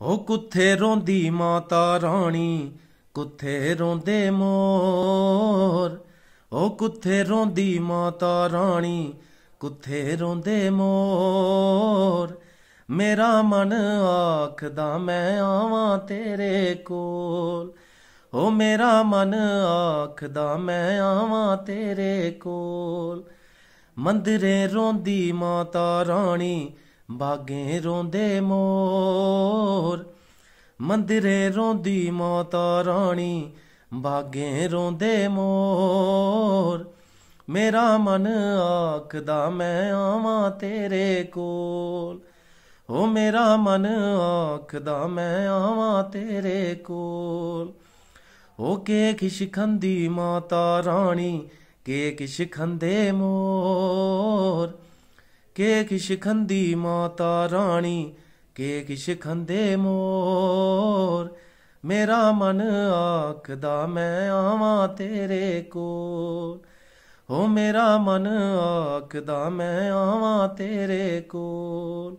हो कुत्थे रोंदी माता रानी, कुत्थे रोंदे मोर। हो कुत्थे रोंदी माता रानी, कुत्थे रोंदे मोर। मेरा मन आखदा मैं आवां तेरे कोल। हो मेरा मन आखदा मैं आवां तेरे कोल। मंदिरें रोंदी माता रानी, बागें रोंदे मोर। मंदिरें रोंदी माता रानी, बागें रोंदे मोर। मेरा मन आखदा मैं आवां तेरे कोल। हो मेरा मन आखदा मैं आवां तेरे कोल। हो के किश खंदी माता रानी, के किश खंदे मोर। के किश खंदी माता रानी, के किश खंदे मोर। मेरा मन आखदा मैं आवां तेरे कोल। हो मेरा मन आखदा मैं आवां तेरे कोल।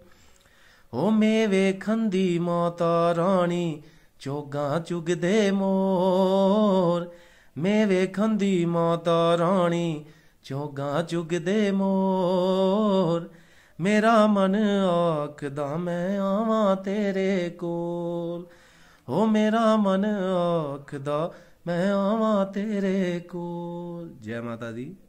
हो मेवे खंदी माता रानी, चोगां चुगदे मोर। मेवे खंदी माता रानी, चोगां चुगदे मोर। मेरा मन आखदा मैं आवां तेरे कोल। हो मेरा मन आखदा मैं आवां तेरे कोल। जय माता दी।